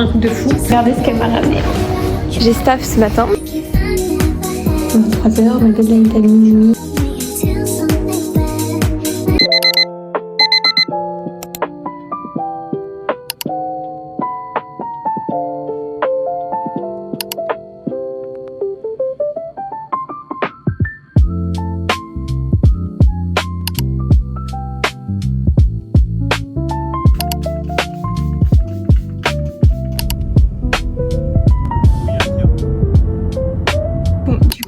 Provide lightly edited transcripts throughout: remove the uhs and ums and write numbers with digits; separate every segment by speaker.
Speaker 1: Un truc de fou. Regardez ce qu'elle m'a ramené. J'ai staff ce matin. 3h, ma deadline est à minuit.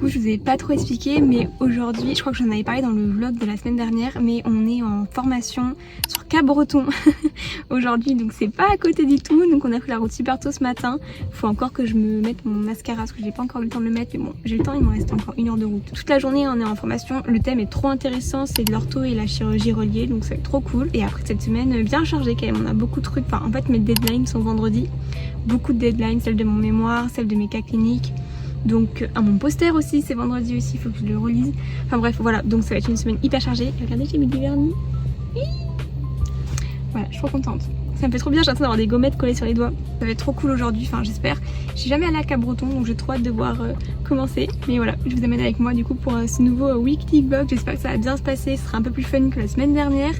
Speaker 1: Je vous ai pas trop expliqué, mais aujourd'hui, je crois que j'en avais parlé dans le vlog de la semaine dernière, mais on est en formation sur Cap-Breton aujourd'hui, donc c'est pas à côté du tout. Donc on a pris la route super tôt ce matin. Faut encore que je me mette mon mascara parce que j'ai pas encore eu le temps de le mettre, mais bon, j'ai le temps, il me reste encore 1 heure de route. Toute la journée on est en formation, le thème est trop intéressant, c'est de l'ortho et la chirurgie reliée, donc ça va être trop cool. Et après cette semaine bien chargée quand même, on a beaucoup de trucs, enfin en fait mes deadlines sont vendredi, beaucoup de deadlines, celle de mon mémoire, celle de mes cas cliniques. Donc mon poster aussi, c'est vendredi aussi, il faut que je le relise. Enfin bref, voilà, donc ça va être une semaine hyper chargée. Et regardez, j'ai mis du vernis. Voilà, je suis trop contente. Ça me fait trop bien, j'ai l'impression d'avoir des gommettes collées sur les doigts. Ça va être trop cool aujourd'hui, enfin j'espère. Je suis jamais allée à Cap-Breton, donc j'ai trop hâte de voir comment c'est. Mais voilà, je vous amène avec moi du coup pour ce nouveau weekly vlog. J'espère que ça va bien se passer, ce sera un peu plus fun que la semaine dernière.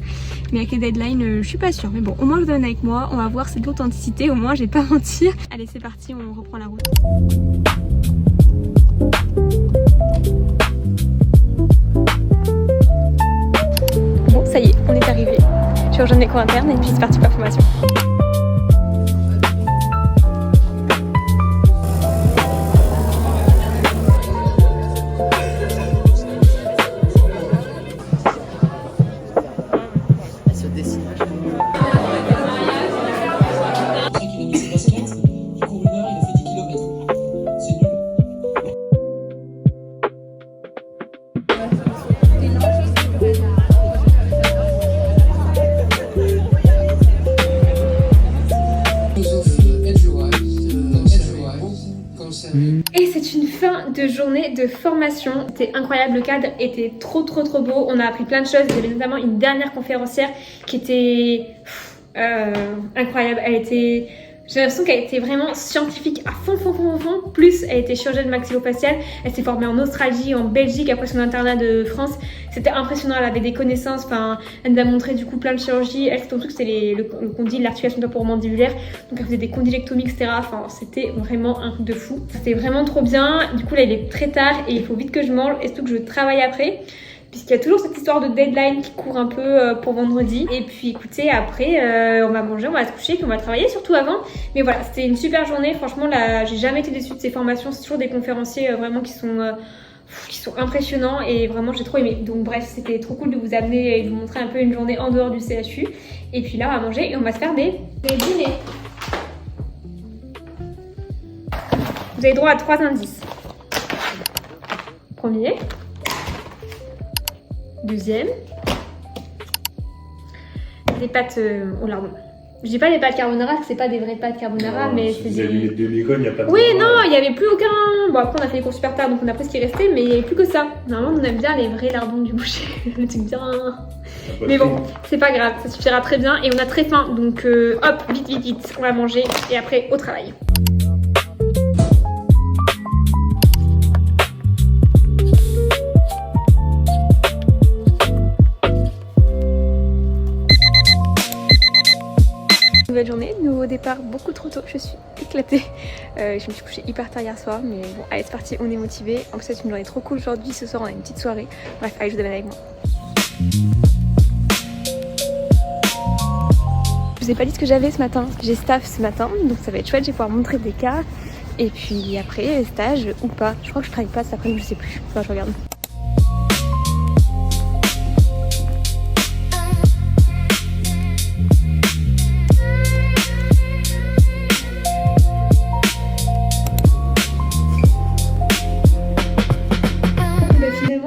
Speaker 1: Mais avec les deadlines, je suis pas sûre. Mais bon, au moins je vous amène avec moi, on va voir cette authenticité, au moins j'ai pas mentir. Allez, c'est parti, on reprend la route. Bon, ça y est, on est arrivé. Je vais rejoindre les cours internes et puis c'est parti pour la formation. Et c'est une fin de journée de formation. C'était incroyable, le cadre était trop beau. On a appris plein de choses. Il y avait notamment une dernière conférencière qui était incroyable. J'ai l'impression qu'elle était vraiment scientifique à fond. Plus elle était chirurgienne maxillofaciale. Elle s'est formée en Australie, en Belgique après son internat de France. C'était impressionnant, elle avait des connaissances. Enfin, elle nous a montré du coup plein de chirurgies. Elle, son truc, c'était le condyle, l'articulation temporomandibulaire. Donc elle faisait des condylectomies, etc. Enfin, c'était vraiment un truc de fou. C'était vraiment trop bien. Du coup là, il est très tard et il faut vite que je mange et surtout que je travaille après. Puisqu'il y a toujours cette histoire de deadline qui court un peu pour vendredi. Et puis écoutez, après on va manger, on va se coucher, puis on va travailler surtout avant. Mais voilà, c'était une super journée. Franchement, là, j'ai jamais été déçue de ces formations. C'est toujours des conférenciers vraiment qui sont impressionnants et vraiment j'ai trop aimé. Donc bref, c'était trop cool de vous amener et de vous montrer un peu une journée en dehors du CHU. Et puis là, on va manger et on va se faire des dîners. Vous avez droit à 3 indices. Premier. Deuxième, des pâtes au lardon. Je dis pas les pâtes carbonara parce que c'est pas des vraies pâtes carbonara, non, mais c'est des...
Speaker 2: de l'école, il n'y a pas de...
Speaker 1: Oui, non, il n'y avait plus aucun... Bon, après on a fait les cours super tard, donc on a pris ce qui restait, mais il n'y avait plus que ça. Normalement, on aime bien les vrais lardons du boucher. Le truc bien... Mais bon, c'est pas grave, ça suffira très bien. Et on a très faim, donc hop, vite, on va manger et après au travail. Nouvelle journée, nouveau départ beaucoup trop tôt, je suis éclatée. Je me suis couchée hyper tard hier soir, mais bon, allez, c'est parti, on est motivés. En plus, c'est une journée trop cool aujourd'hui. Ce soir, on a une petite soirée. Bref, allez, je vous amène avec moi. Je vous ai pas dit ce que j'avais ce matin. J'ai staff ce matin, donc ça va être chouette. Je vais pouvoir montrer des cas. Et puis après, stage ou pas. Je crois que je travaille pas cet après-midi, je sais plus. Enfin, je regarde.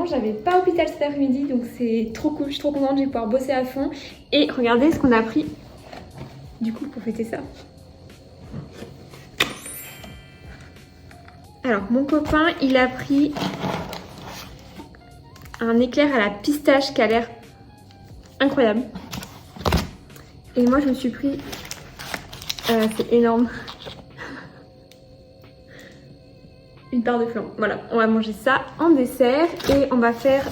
Speaker 1: J'avais pas hôpital cet après-midi, donc c'est trop cool, je suis trop contente, je vais pouvoir bosser à fond. Et regardez ce qu'on a pris du coup pour fêter ça. Alors mon copain il a pris un éclair à la pistache qui a l'air incroyable. Et moi je me suis pris, c'est énorme, une part de flan. Voilà, on va manger ça en dessert et on va faire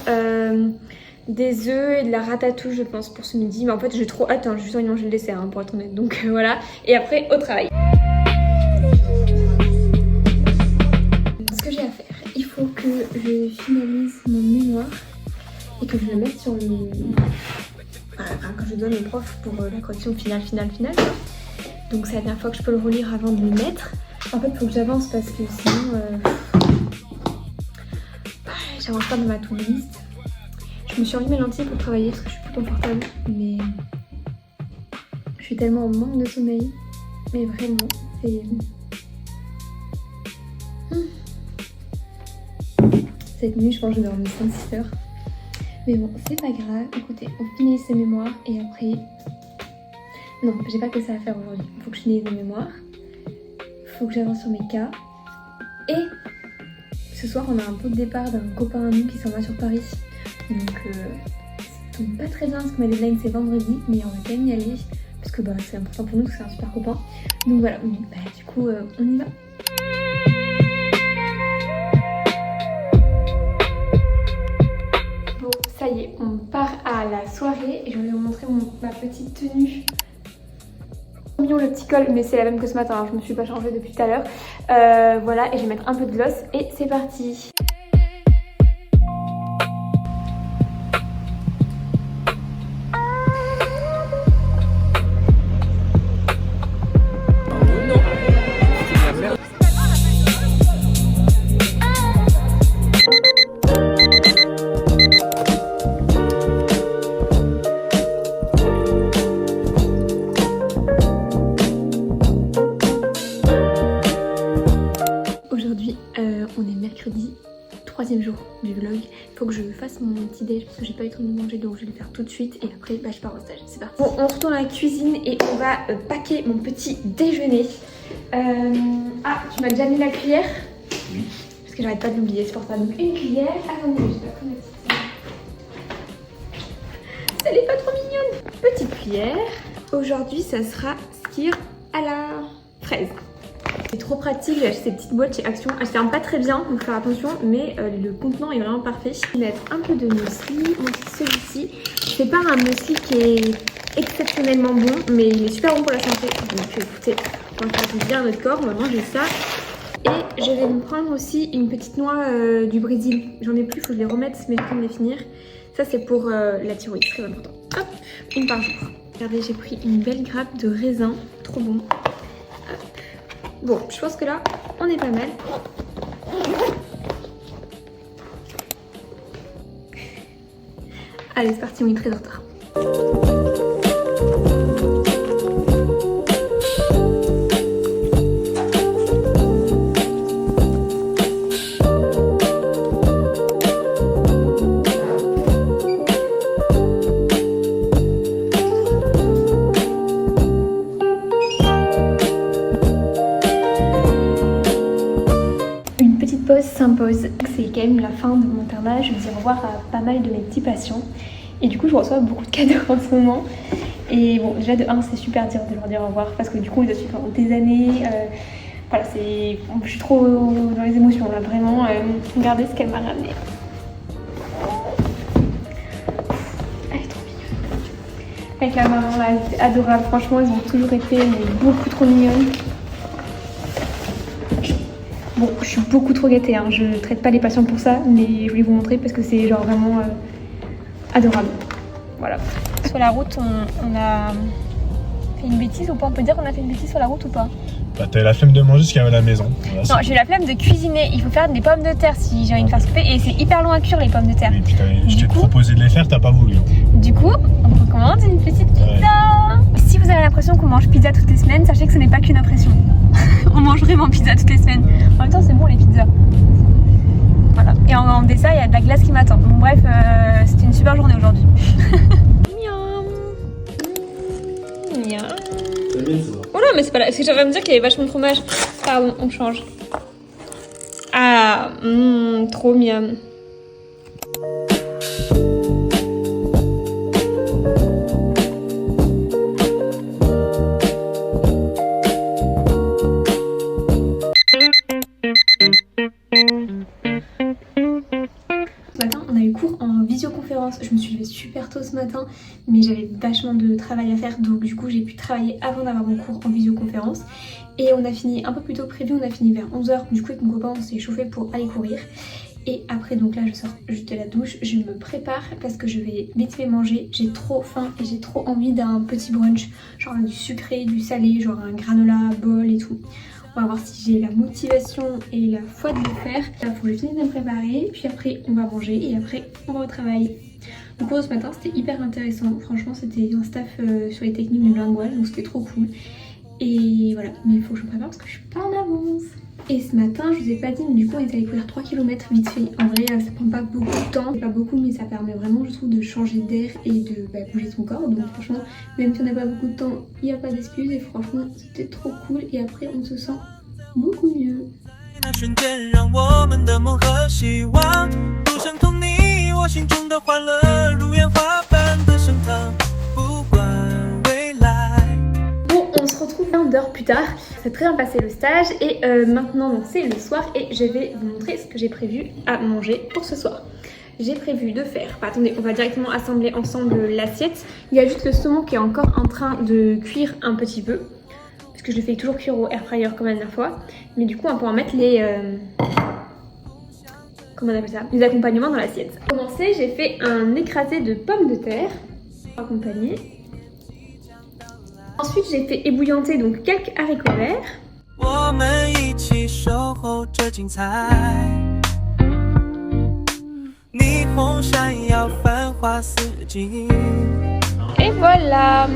Speaker 1: des œufs et de la ratatouille je pense pour ce midi. Mais en fait j'ai trop hâte, hein, j'ai juste envie de manger le dessert pour être honnête. Donc voilà, et après au travail. Ce que j'ai à faire, il faut que je finalise mon mémoire et que je le mette sur le... Enfin, que je donne au prof pour la correction finale. Donc c'est la dernière fois que je peux le relire avant de le mettre. En fait il faut que j'avance parce que sinon j'avance pas dans ma to-do list. Je me suis remis mes lentilles pour travailler parce que je suis plus confortable, mais je suis tellement en manque de sommeil. Mais vraiment, c'est... Cette nuit, je pense que je vais dormir 5-6 heures. Mais bon, c'est pas grave. Écoutez, on finit ces mémoires et après... Non, j'ai pas que ça à faire aujourd'hui. Il faut que je finisse mes mémoires. Il faut que j'avance sur mes cas. Et ce soir, on a un pot de départ d'un copain à nous qui s'en va sur Paris. Donc, ça tombe pas très bien parce que ma deadline c'est vendredi, mais on va quand même y aller parce que c'est important pour nous parce que c'est un super copain. Donc voilà, du coup, on y va. Bon, ça y est, on part à la soirée et je vais vous montrer ma petite tenue. Mignon le petit col, mais c'est la même que ce matin, hein, je me suis pas changée depuis tout à l'heure. Voilà, et je vais mettre un peu de gloss et c'est parti. Aujourd'hui, on est mercredi, 3e jour du vlog. Il faut que je fasse mon petit déj parce que j'ai pas eu le temps de manger, donc je vais le faire tout de suite et après je pars au stage. C'est parti. Bon, on retourne à la cuisine et on va packer mon petit déjeuner. Ah, tu m'as déjà mis la cuillère? Oui. Parce que j'arrête pas de l'oublier, c'est pour ça. Donc une cuillère. Attendez, je vais prendre la petite. Elle est pas trop mignonne. Petite cuillère. Aujourd'hui, ça sera skir à la fraise. C'est trop pratique, j'ai acheté ces petites boîtes chez Action. Elles se ferment pas très bien, donc faut faire attention, mais le contenant est vraiment parfait. Je vais mettre un peu de muesli, celui-ci. C'est pas un muesli qui est exceptionnellement bon, mais il est super bon pour la santé. Donc écoutez, on va faire bien à notre corps, on va manger ça. Et je vais me prendre aussi une petite noix du Brésil. J'en ai plus, il faut que je les remette, mais je peux me les finir. Ça c'est pour la thyroïde, très important. Hop, une par jour. Regardez, j'ai pris une belle grappe de raisin, trop bon. Bon, je pense que là, on est pas mal. Allez, c'est parti, on est très en retard. Pause s'impose. C'est quand même la fin de mon internat, je vais dire au revoir à pas mal de mes petits patients et du coup je reçois beaucoup de cadeaux en ce moment et bon déjà de 1 c'est super dur de leur dire au revoir parce que du coup ils doivent suivre pendant des années, voilà c'est... Je suis trop dans les émotions là vraiment, regardez ce qu'elle m'a ramené. Elle est trop mignonne. Avec la maman là, elle était adorable, franchement ils ont toujours été beaucoup trop mignonnes. Bon, je suis beaucoup trop gâtée, hein. Je traite pas les patients pour ça, mais je voulais vous montrer parce que c'est genre vraiment adorable. Voilà. Sur la route, on a fait une bêtise ou pas? On peut dire qu'on a fait une bêtise sur la route ou pas?
Speaker 2: Bah t'as eu la flemme de manger jusqu'à la maison. Voilà,
Speaker 1: non, j'ai eu la flemme de cuisiner. Il faut faire des pommes de terre si j'ai envie de faire souper et c'est hyper long à cuire les pommes de terre.
Speaker 2: Et puis je t'ai proposé de les faire, t'as pas voulu.
Speaker 1: Du coup, on recommande une petite pizza. Ouais. Si vous avez l'impression qu'on mange pizza toutes les semaines, sachez que ce n'est pas qu'une impression. On mange vraiment pizza toutes les semaines. En même temps, c'est bon les pizzas. Voilà. Et en dessert, il y a de la glace qui m'attend. Bon bref, c'était une super journée aujourd'hui. Miam. Miam. Oh non, mais c'est pas là. C'est que j'avais à me dire qu'il y avait vachement de fromage. Pardon, on change. Ah, trop miam. conférence. Je me suis levée super tôt ce matin, mais j'avais vachement de travail à faire, donc du coup j'ai pu travailler avant d'avoir mon cours en visioconférence. Et on a fini un peu plus tôt que prévu, on a fini vers 11h. Du coup avec mon copain on s'est chauffé pour aller courir. Et après donc là je sors juste de la douche, je me prépare parce que je vais vite fait manger. J'ai trop faim et j'ai trop envie d'un petit brunch, genre du sucré, du salé, genre un granola, bol et tout. On va voir si j'ai la motivation et la foi de le faire. Là faut que je finisse de me préparer, puis après on va manger et après on va au travail. Le cours de ce matin c'était hyper intéressant, franchement c'était un staff sur les techniques du lingual, donc c'était trop cool. Et voilà, mais il faut que je me prépare parce que je suis pas en avance. Et ce matin, je vous ai pas dit, mais du coup on est allé courir 3 km vite fait. En vrai, ça prend pas beaucoup de temps, pas beaucoup, mais ça permet vraiment, je trouve, de changer d'air et de bouger son corps. Donc franchement, même si on n'a pas beaucoup de temps, il n'y a pas d'excuse. Et franchement, c'était trop cool. Et après, on se sent beaucoup mieux. On se retrouve 1 heure plus tard. C'est très bien passé le stage et maintenant donc c'est le soir et je vais vous montrer ce que j'ai prévu à manger pour ce soir. J'ai prévu de faire, attendez, on va directement assembler ensemble l'assiette. Il y a juste le saumon qui est encore en train de cuire un petit peu parce que je le fais toujours cuire au air fryer comme la dernière fois. Mais du coup on peut en mettre les comment on appelle ça, les accompagnements dans l'assiette. Pour commencer, j'ai fait un écrasé de pommes de terre accompagné. Ensuite, j'ai fait ébouillanter donc quelques haricots verts. Et voilà.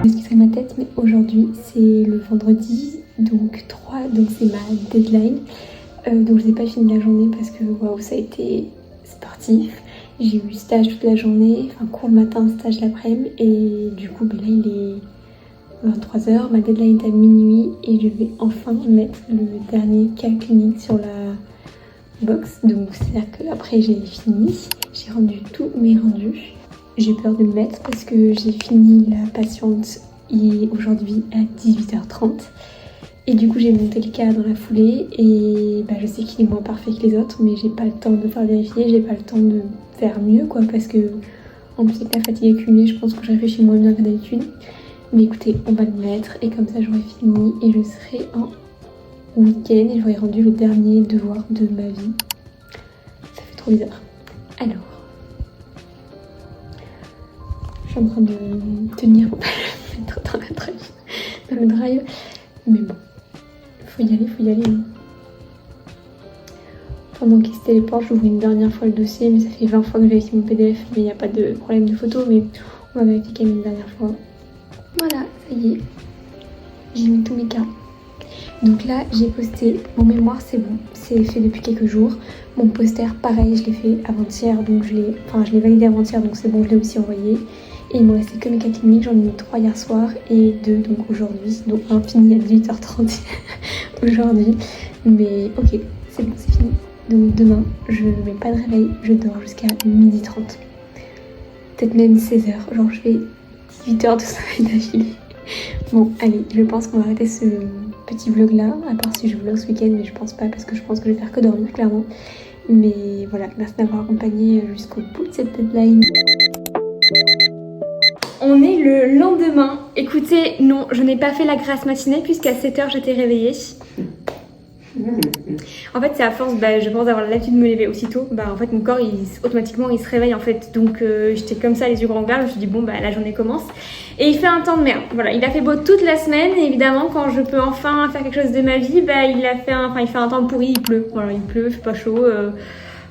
Speaker 1: Excusez ma tête, mais aujourd'hui c'est le vendredi, donc 3, donc c'est ma deadline. Donc je n'ai pas fini la journée parce que waouh, ça a été sportif. J'ai eu stage toute la journée, enfin cours le matin, stage l'après-midi et du coup là il est 23h, ma deadline est à minuit et je vais enfin mettre le dernier cas clinique sur la box. Donc c'est-à-dire qu'après j'ai fini, j'ai rendu tous mes rendus. J'ai peur de me mettre parce que j'ai fini la patiente aujourd'hui à 18h30. Et du coup j'ai monté le cas dans la foulée et je sais qu'il est moins parfait que les autres, mais j'ai pas le temps de faire vérifier, j'ai pas le temps de faire mieux quoi, parce que en plus avec la fatigue accumulée je pense que je réfléchis moins bien que d'habitude. Mais écoutez, on va le mettre et comme ça j'aurai fini et je serai en week-end et j'aurai rendu le dernier devoir de ma vie. Ça fait trop bizarre. Alors, je suis en train de tenir pour pas le mettre dans le drive, mais bon. Faut y aller. Hein. Pendant qu'il se téléporte, j'ouvre une dernière fois le dossier, mais ça fait 20 fois que j'ai vérifié mon PDF, mais il n'y a pas de problème de photo, mais on va vérifier quand même une dernière fois. Voilà, ça y est. J'ai mis tous mes cas. Donc là, j'ai posté mon mémoire, c'est bon, c'est fait depuis quelques jours. Mon poster, pareil, je l'ai fait avant-hier, donc je l'ai validé avant-hier, donc c'est bon, je l'ai aussi envoyé. Et il me restait que mes cas cliniques, j'en ai mis 3 hier soir et 2 donc aujourd'hui, donc un fini à 18h30 aujourd'hui. Mais ok, c'est bon, c'est fini. Donc demain, je ne mets pas de réveil, je dors jusqu'à 12h30. Peut-être même 16h, genre je fais 18 heures de sommeil d'affilée. Bon, allez, je pense qu'on va arrêter ce petit vlog là, à part si je vlog ce week-end, mais je pense pas parce que je pense que je vais faire que dormir clairement. Mais voilà, merci d'avoir accompagné jusqu'au bout de cette deadline. On est le lendemain. Écoutez, non, je n'ai pas fait la grasse matinée puisqu'à 7h j'étais réveillée. En fait c'est à force, je pense d'avoir l'habitude de me lever aussitôt, en fait mon corps automatiquement il se réveille en fait. Donc j'étais comme ça les yeux grands ouverts, je me suis dit bon la journée commence. Et il fait un temps de merde, voilà, il a fait beau toute la semaine et évidemment quand je peux enfin faire quelque chose de ma vie, il fait un temps pourri, il pleut, voilà, il pleut, il fait pas chaud.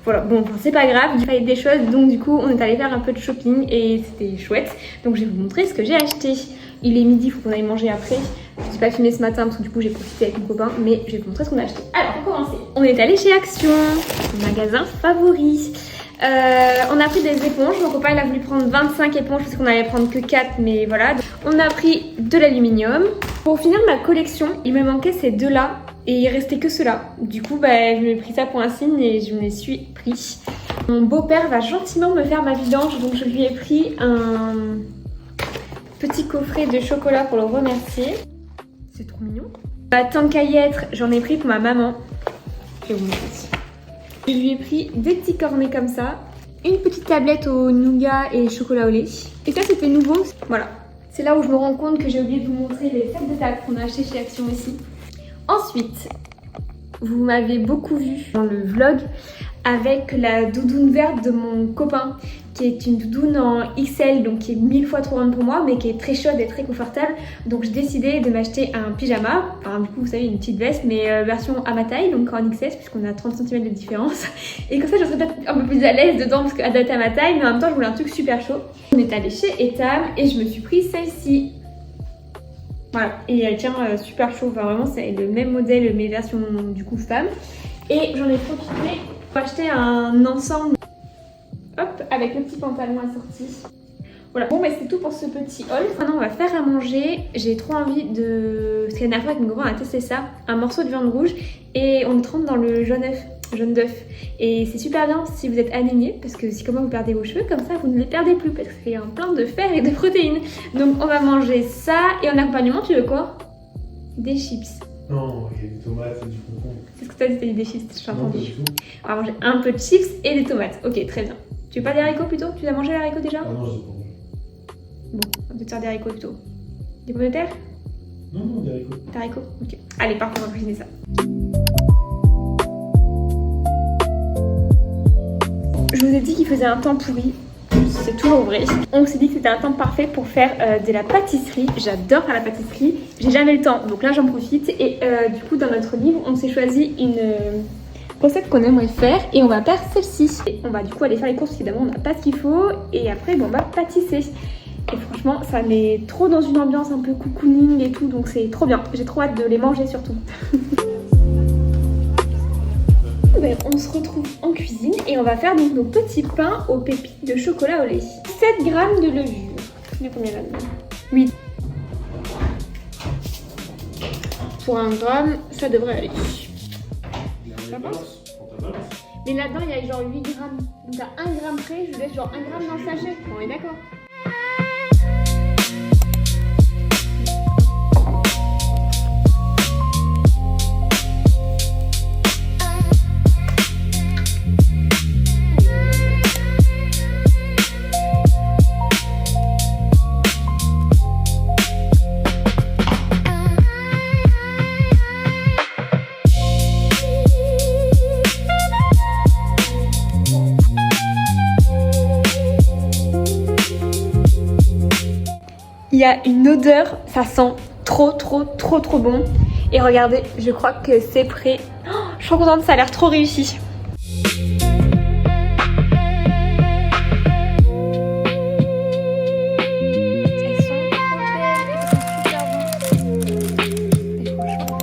Speaker 1: Voilà, bon, c'est pas grave, il fallait des choses, donc du coup on est allé faire un peu de shopping et c'était chouette. Donc je vais vous montrer ce que j'ai acheté. Il est midi, il faut qu'on aille manger après. Je n'ai pas filmé ce matin parce que du coup j'ai profité avec mon copain, mais je vais vous montrer ce qu'on a acheté. Alors pour commencer, on est allé chez Action, mon magasin favori. On a pris des éponges, mon copain il a voulu prendre 25 éponges parce qu'on allait prendre que 4, mais voilà. On a pris de l'aluminium. Pour finir ma collection, il me manquait ces deux là. Et il restait que cela. Du coup, je me suis pris ça pour un signe et je me les suis pris. Mon beau-père va gentiment me faire ma vidange, donc je lui ai pris un petit coffret de chocolat pour le remercier. C'est trop mignon. Tant qu'à y être, j'en ai pris pour ma maman. Je vais vous montrer. Je lui ai pris des petits cornets comme ça, une petite tablette au nougat et chocolat au lait. Et ça c'était nouveau, voilà. C'est là où je me rends compte que j'ai oublié de vous montrer les sacs de table qu'on a acheté chez Action aussi. Ensuite, vous m'avez beaucoup vu dans le vlog avec la doudoune verte de mon copain, qui est une doudoune en XL, donc qui est 1000 fois trop grande pour moi, mais qui est très chaude et très confortable. Donc j'ai décidé de m'acheter un pyjama, enfin du coup vous savez une petite veste, mais version à ma taille, donc en XS, puisqu'on a 30 cm de différence. Et comme ça je serais peut-être un peu plus à l'aise dedans, parce qu'elle date à ma taille, mais en même temps je voulais un truc super chaud. On est allé chez Etam et je me suis pris celle-ci. Voilà, et elle tient super chaud, enfin vraiment c'est le même modèle mais version du coup femme. Et j'en ai profité pour acheter un ensemble, hop, avec le petit pantalon assorti. Voilà, bon bah c'est tout pour ce petit haul. Maintenant on va faire à manger, j'ai trop envie de... Parce que la dernière fois avec mon grand on a testé ça, un morceau de viande rouge et on le trempe dans le jaune d'œuf. Et c'est super bien si vous êtes anémié, parce que si comment vous perdez vos cheveux, comme ça vous ne les perdez plus, parce que c'est un plein de fer et de protéines. Donc on va manger ça, et en accompagnement tu veux quoi? Des chips.
Speaker 2: Non, il y a des tomates et du concombre.
Speaker 1: C'est ce que t'as dit, t'as dit des chips, j'ai
Speaker 2: Non, pas
Speaker 1: entendu.
Speaker 2: du tout.
Speaker 1: On va manger un peu de chips et des tomates. Ok, très bien. Tu veux pas des haricots plutôt? Tu as mangé les haricots déjà?
Speaker 2: Ah non, j'ai pas mangé.
Speaker 1: Bon, on va peut-être faire des haricots plutôt. Des pommes de terre?
Speaker 2: Non, non, des haricots.
Speaker 1: Des haricots? Ok. Allez, parfait, on va cuisiner ça. Je vous ai dit qu'il faisait un temps pourri. C'est toujours vrai. On s'est dit que c'était un temps parfait pour faire de la pâtisserie. J'adore faire la pâtisserie. J'ai jamais le temps, donc là j'en profite. Et du coup, dans notre livre, on s'est choisi une recette qu'on aimerait faire et on va faire celle-ci. On va du coup aller faire les courses, évidemment, on n'a pas ce qu'il faut. Et après, bon, on va pâtisser. Et franchement, ça met trop dans une ambiance un peu cocooning et tout, donc c'est trop bien. J'ai trop hâte de les manger surtout. Ben, on se retrouve en cuisine et on va faire donc nos petits pains aux pépites de chocolat au lait. 7 g de levure. Il y a combien là-dedans? 8. Pour 1 gramme, ça devrait aller. Ça passe? Mais là-dedans, il y a genre 8 grammes. Donc à 1 gramme près, je vous laisse genre 1 gramme dans le sachet. On est d'accord? Il y a une odeur, ça sent trop bon. Et regardez, je crois que c'est prêt. Oh, je suis trop contente, ça a l'air trop réussi. Elles sont trop belles, elles sont super bonnes. C'est trop chaud.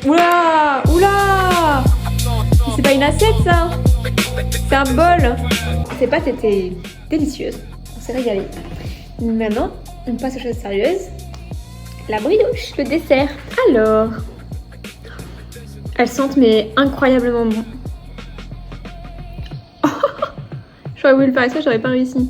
Speaker 1: Oula, oula! C'est pas une assiette ça! C'est un bol! Ces pâtes étaient délicieuses. On s'est régalé. Maintenant, on passe aux choses sérieuses. La bridouche, le dessert. Alors, elles sentent mais incroyablement bon. J'aurais voulu le faire avec ça, j'aurais pas réussi.